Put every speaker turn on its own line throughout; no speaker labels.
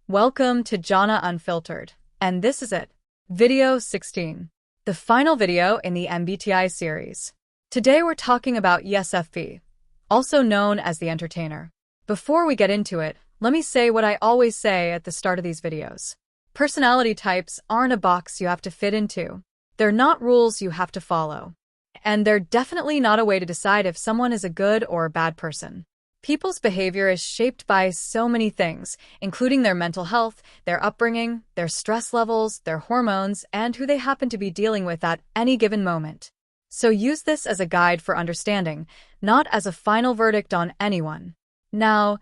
Welcome to Jhonna Unfiltered, and this is it, Video 16, the final video in the MBTI series. Today we're talking about ESFP, also known as the entertainer. Before we get into it, let me say what I always say at the start of these videos. Personality types aren't a box you have to fit into. They're not rules you have to follow. And they're definitely not a way to decide if someone is a good or a bad person. People's behavior is shaped by so many things, including their mental health, their upbringing, their stress levels, their hormones, and who they happen to be dealing with at any given moment. So use this as a guide for understanding, not as a final verdict on anyone. Now,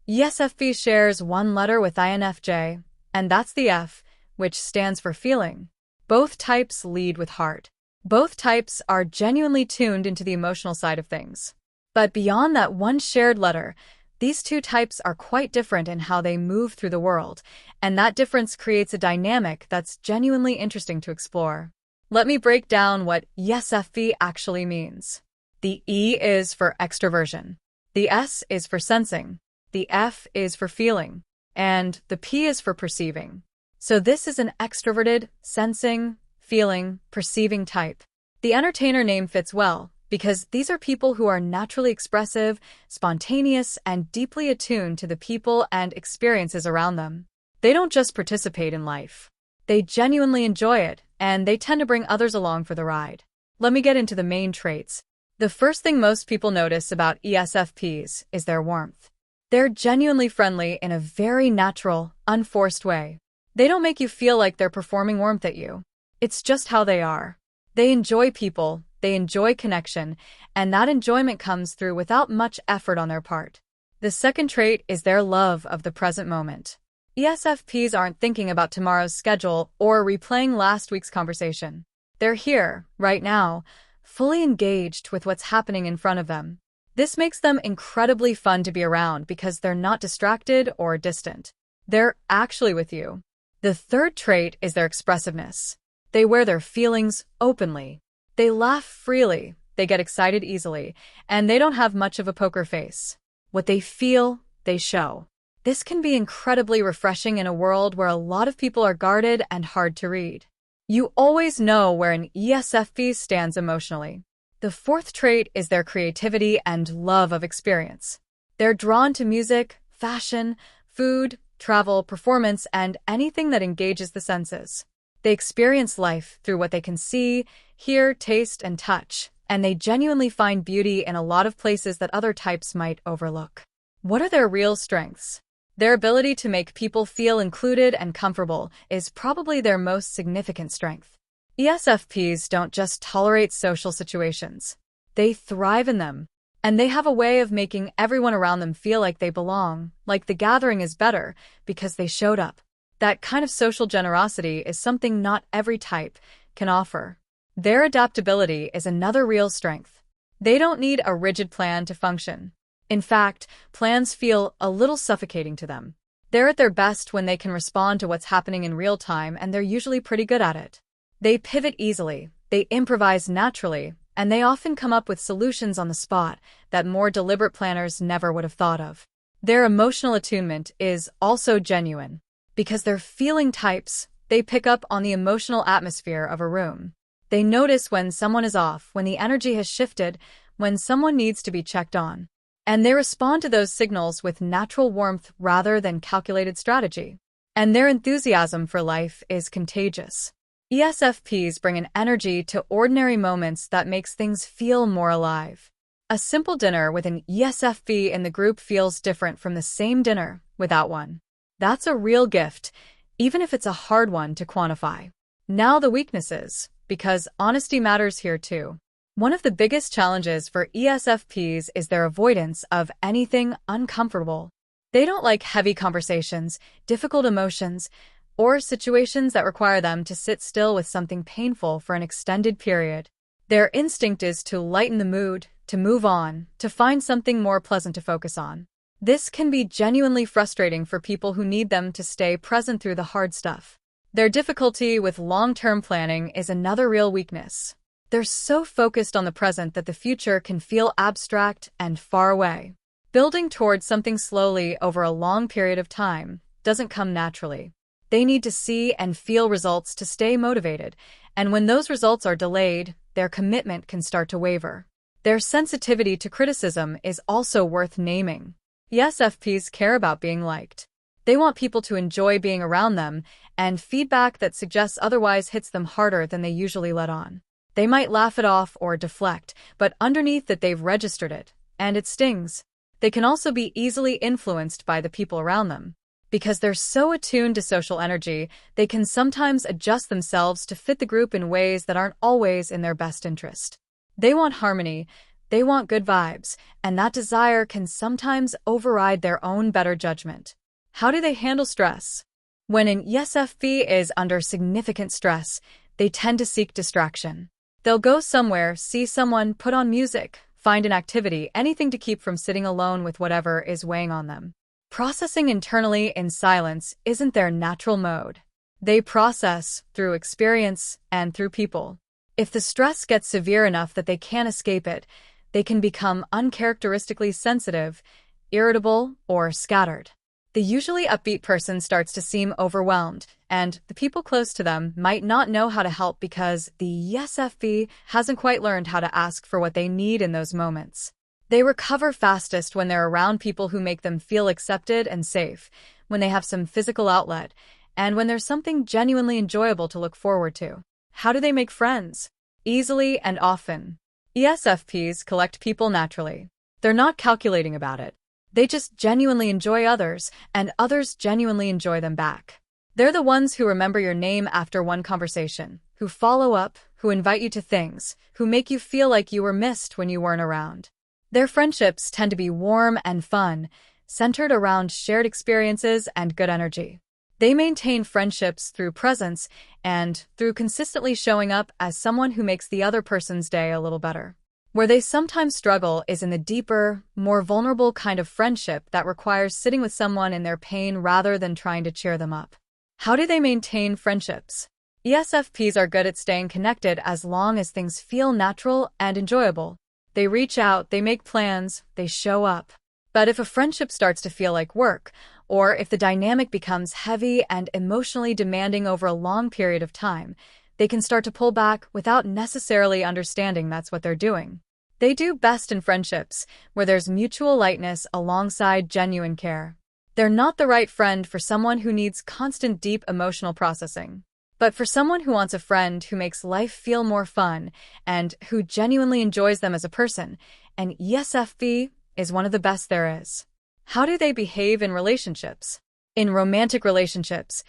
ESFP shares one letter with INFJ, and that's the F, which stands for feeling. Both types lead with heart. Both types are genuinely tuned into the emotional side of things. But beyond that one shared letter, these two types are quite different in how they move through the world, and that difference creates a dynamic that's genuinely interesting to explore. Let me break down what ESFP actually means. The E is for extroversion, the S is for sensing, the F is for feeling, and the P is for perceiving. So this is an extroverted, sensing, feeling, perceiving type. The entertainer name fits well, because these are people who are naturally expressive, spontaneous, and deeply attuned to the people and experiences around them. They don't just participate in life. They genuinely enjoy it, and they tend to bring others along for the ride. Let me get into the main traits. The first thing most people notice about ESFPs is their warmth. They're genuinely friendly in a very natural, unforced way. They don't make you feel like they're performing warmth at you. It's just how they are. They enjoy people, they enjoy connection, and that enjoyment comes through without much effort on their part. The second trait is their love of the present moment. ESFPs aren't thinking about tomorrow's schedule or replaying last week's conversation. They're here, right now, fully engaged with what's happening in front of them. This makes them incredibly fun to be around because they're not distracted or distant. They're actually with you. The third trait is their expressiveness. They wear their feelings openly. They laugh freely, they get excited easily, and they don't have much of a poker face. What they feel, they show. This can be incredibly refreshing in a world where a lot of people are guarded and hard to read. You always know where an ESFP stands emotionally. The fourth trait is their creativity and love of experience. They're drawn to music, fashion, food, travel, performance, and anything that engages the senses. They experience life through what they can see, hear, taste, and touch, and they genuinely find beauty in a lot of places that other types might overlook. What are their real strengths? Their ability to make people feel included and comfortable is probably their most significant strength. ESFPs don't just tolerate social situations. They thrive in them, and they have a way of making everyone around them feel like they belong, like the gathering is better because they showed up. That kind of social generosity is something not every type can offer. Their adaptability is another real strength. They don't need a rigid plan to function. In fact, plans feel a little suffocating to them. They're at their best when they can respond to what's happening in real time, and they're usually pretty good at it. They pivot easily, they improvise naturally, and they often come up with solutions on the spot that more deliberate planners never would have thought of. Their emotional attunement is also genuine. Because they're feeling types, they pick up on the emotional atmosphere of a room. They notice when someone is off, when the energy has shifted, when someone needs to be checked on. And they respond to those signals with natural warmth rather than calculated strategy. And their enthusiasm for life is contagious. ESFPs bring an energy to ordinary moments that makes things feel more alive. A simple dinner with an ESFP in the group feels different from the same dinner without one. That's a real gift, even if it's a hard one to quantify. Now the weaknesses, because honesty matters here too. One of the biggest challenges for ESFPs is their avoidance of anything uncomfortable. They don't like heavy conversations, difficult emotions, or situations that require them to sit still with something painful for an extended period. Their instinct is to lighten the mood, to move on, to find something more pleasant to focus on. This can be genuinely frustrating for people who need them to stay present through the hard stuff. Their difficulty with long-term planning is another real weakness. They're so focused on the present that the future can feel abstract and far away. Building towards something slowly over a long period of time doesn't come naturally. They need to see and feel results to stay motivated, and when those results are delayed, their commitment can start to waver. Their sensitivity to criticism is also worth naming. ESFPs care about being liked. They want people to enjoy being around them, and feedback that suggests otherwise hits them harder than they usually let on. They might laugh it off or deflect, but underneath that they've registered it, and it stings. They can also be easily influenced by the people around them. Because they're so attuned to social energy, they can sometimes adjust themselves to fit the group in ways that aren't always in their best interest. They want harmony, they want good vibes, and that desire can sometimes override their own better judgment. How do they handle stress? When an ESFP is under significant stress, they tend to seek distraction. They'll go somewhere, see someone, put on music, find an activity, anything to keep from sitting alone with whatever is weighing on them. Processing internally in silence isn't their natural mode. They process through experience and through people. If the stress gets severe enough that they can't escape it, they can become uncharacteristically sensitive, irritable, or scattered. The usually upbeat person starts to seem overwhelmed, and the people close to them might not know how to help because the ESFP hasn't quite learned how to ask for what they need in those moments. They recover fastest when they're around people who make them feel accepted and safe, when they have some physical outlet, and when there's something genuinely enjoyable to look forward to. How do they make friends? Easily and often. ESFPs collect people naturally. They're not calculating about it. They just genuinely enjoy others, and others genuinely enjoy them back. They're the ones who remember your name after one conversation, who follow up, who invite you to things, who make you feel like you were missed when you weren't around. Their friendships tend to be warm and fun, centered around shared experiences and good energy. They maintain friendships through presence and through consistently showing up as someone who makes the other person's day a little better. Where they sometimes struggle is in the deeper, more vulnerable kind of friendship that requires sitting with someone in their pain rather than trying to cheer them up. How do they maintain friendships? ESFPs are good at staying connected as long as things feel natural and enjoyable. They reach out, they make plans, they show up. But if a friendship starts to feel like work, or if the dynamic becomes heavy and emotionally demanding over a long period of time, they can start to pull back without necessarily understanding that's what they're doing. They do best in friendships, where there's mutual lightness alongside genuine care. They're not the right friend for someone who needs constant deep emotional processing. But for someone who wants a friend who makes life feel more fun and who genuinely enjoys them as a person, an ESFP is one of the best there is. How do they behave in relationships? In romantic relationships,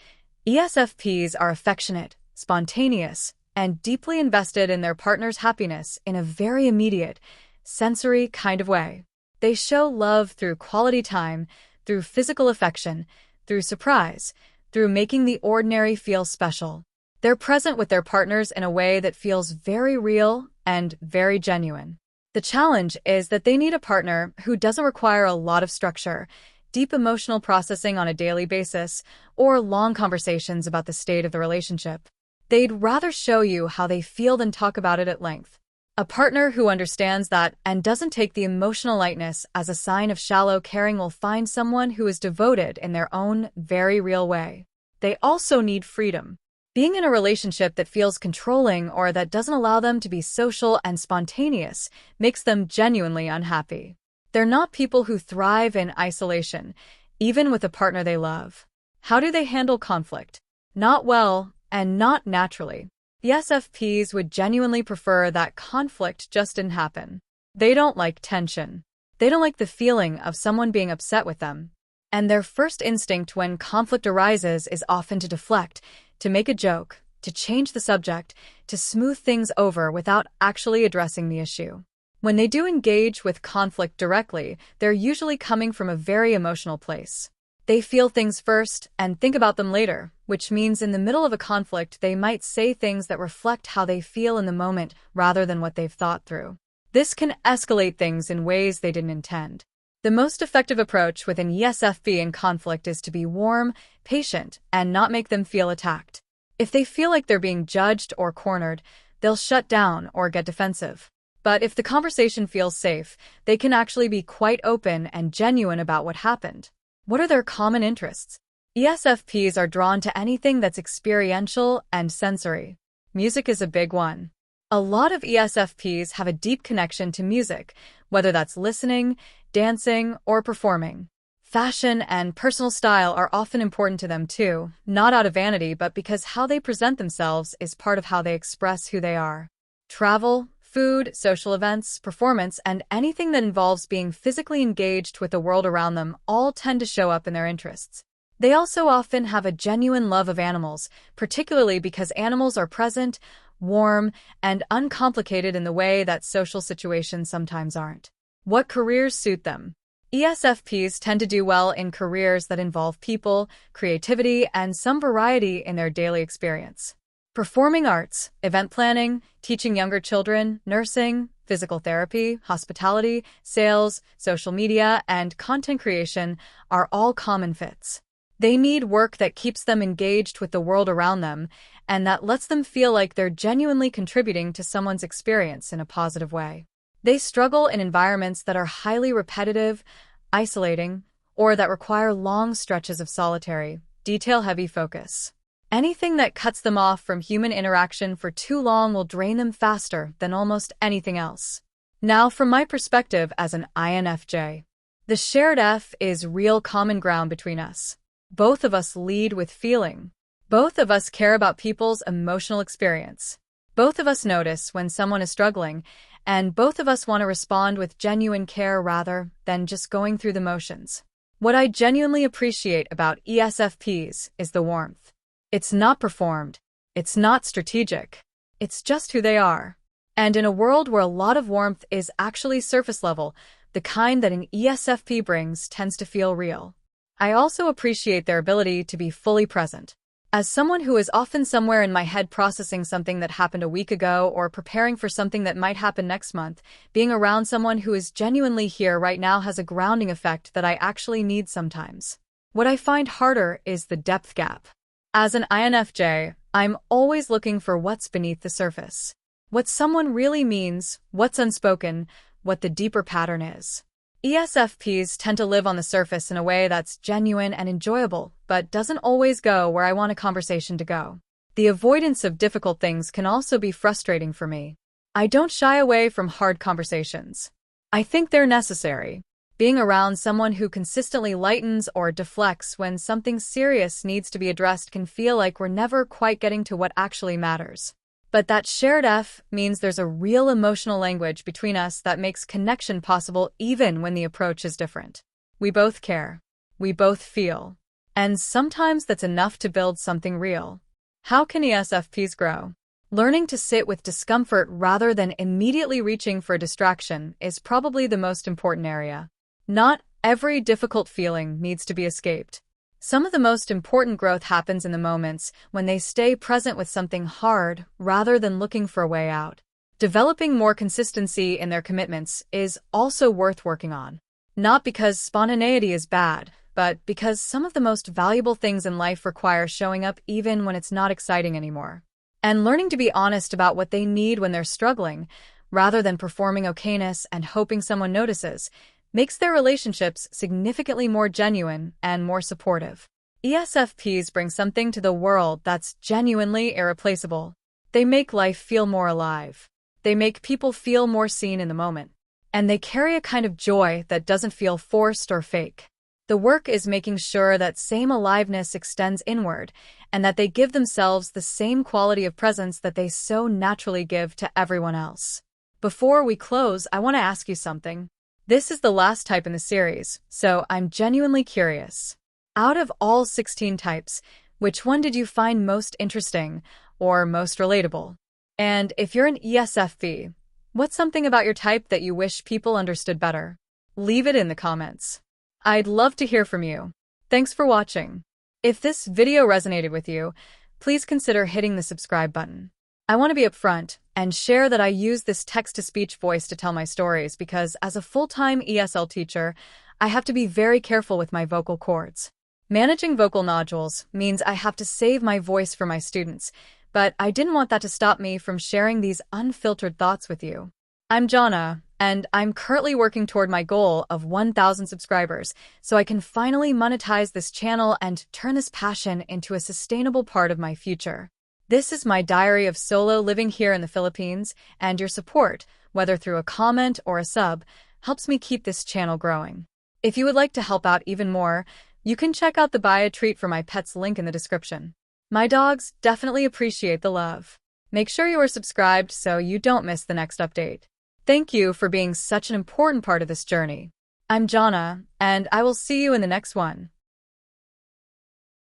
ESFPs are affectionate, spontaneous, and deeply invested in their partner's happiness in a very immediate, sensory kind of way. They show love through quality time, through physical affection, through surprise, through making the ordinary feel special. They're present with their partners in a way that feels very real and very genuine. The challenge is that they need a partner who doesn't require a lot of structure, deep emotional processing on a daily basis, or long conversations about the state of the relationship. They'd rather show you how they feel than talk about it at length. A partner who understands that and doesn't take the emotional lightness as a sign of shallow caring will find someone who is devoted in their own very real way. They also need freedom. Being in a relationship that feels controlling or that doesn't allow them to be social and spontaneous makes them genuinely unhappy. They're not people who thrive in isolation, even with a partner they love. How do they handle conflict? Not well, and not naturally. ESFPs would genuinely prefer that conflict just didn't happen. They don't like tension. They don't like the feeling of someone being upset with them. And their first instinct when conflict arises is often to deflect, to make a joke, to change the subject, to smooth things over without actually addressing the issue. When they do engage with conflict directly, they're usually coming from a very emotional place. They feel things first and think about them later, which means in the middle of a conflict they might say things that reflect how they feel in the moment rather than what they've thought through. This can escalate things in ways they didn't intend. The most effective approach with an ESFP in conflict is to be warm, patient, and not make them feel attacked. If they feel like they're being judged or cornered, they'll shut down or get defensive. But if the conversation feels safe, they can actually be quite open and genuine about what happened. What are their common interests? ESFPs are drawn to anything that's experiential and sensory. Music is a big one. A lot of ESFPs have a deep connection to music, whether that's listening, dancing, or performing. Fashion and personal style are often important to them too, not out of vanity but because how they present themselves is part of how they express who they are. Travel, food, social events, performance, and anything that involves being physically engaged with the world around them all tend to show up in their interests. They also often have a genuine love of animals, particularly because animals are present, warm, and uncomplicated in the way that social situations sometimes aren't. What careers suit them? ESFPs tend to do well in careers that involve people, creativity, and some variety in their daily experience. Performing arts, event planning, teaching younger children, nursing, physical therapy, hospitality, sales, social media, and content creation are all common fits. They need work that keeps them engaged with the world around them and that lets them feel like they're genuinely contributing to someone's experience in a positive way. They struggle in environments that are highly repetitive, isolating, or that require long stretches of solitary, detail-heavy focus. Anything that cuts them off from human interaction for too long will drain them faster than almost anything else. Now, from my perspective as an INFJ, the shared F is real common ground between us. Both of us lead with feeling. Both of us care about people's emotional experience. Both of us notice when someone is struggling, and both of us want to respond with genuine care rather than just going through the motions. What I genuinely appreciate about ESFPs is the warmth. It's not performed. It's not strategic. It's just who they are. And in a world where a lot of warmth is actually surface level, the kind that an ESFP brings tends to feel real. I also appreciate their ability to be fully present. As someone who is often somewhere in my head processing something that happened a week ago or preparing for something that might happen next month, being around someone who is genuinely here right now has a grounding effect that I actually need sometimes. What I find harder is the depth gap. As an INFJ, I'm always looking for what's beneath the surface. What someone really means, what's unspoken, what the deeper pattern is. ESFPs tend to live on the surface in a way that's genuine and enjoyable, but doesn't always go where I want a conversation to go. The avoidance of difficult things can also be frustrating for me. I don't shy away from hard conversations. I think they're necessary. Being around someone who consistently lightens or deflects when something serious needs to be addressed can feel like we're never quite getting to what actually matters. But that shared F means there's a real emotional language between us that makes connection possible even when the approach is different. We both care. We both feel. And sometimes that's enough to build something real. How can ESFPs grow? Learning to sit with discomfort rather than immediately reaching for a distraction is probably the most important area. Not every difficult feeling needs to be escaped. Some of the most important growth happens in the moments when they stay present with something hard rather than looking for a way out. Developing more consistency in their commitments is also worth working on. Not because spontaneity is bad, but because some of the most valuable things in life require showing up even when it's not exciting anymore. And learning to be honest about what they need when they're struggling, rather than performing okayness and hoping someone notices, makes their relationships significantly more genuine and more supportive. ESFPs bring something to the world that's genuinely irreplaceable. They make life feel more alive. They make people feel more seen in the moment. And they carry a kind of joy that doesn't feel forced or fake. The work is making sure that same aliveness extends inward and that they give themselves the same quality of presence that they so naturally give to everyone else. Before we close, I want to ask you something. This is the last type in the series, so I'm genuinely curious. Out of all 16 types, which one did you find most interesting or most relatable? And if you're an ESFP, what's something about your type that you wish people understood better? Leave it in the comments. I'd love to hear from you. Thanks for watching. If this video resonated with you, please consider hitting the subscribe button. I want to be upfront and share that I use this text-to-speech voice to tell my stories because as a full-time ESL teacher, I have to be very careful with my vocal cords. Managing vocal nodules means I have to save my voice for my students, but I didn't want that to stop me from sharing these unfiltered thoughts with you. I'm Jhonna, and I'm currently working toward my goal of 1,000 subscribers so I can finally monetize this channel and turn this passion into a sustainable part of my future. This is my diary of solo living here in the Philippines, and your support, whether through a comment or a sub, helps me keep this channel growing. If you would like to help out even more, you can check out the buy a treat for my pets link in the description. My dogs definitely appreciate the love. Make sure you are subscribed so you don't miss the next update. Thank you for being such an important part of this journey. I'm Jhonna, and I will see you in the next one.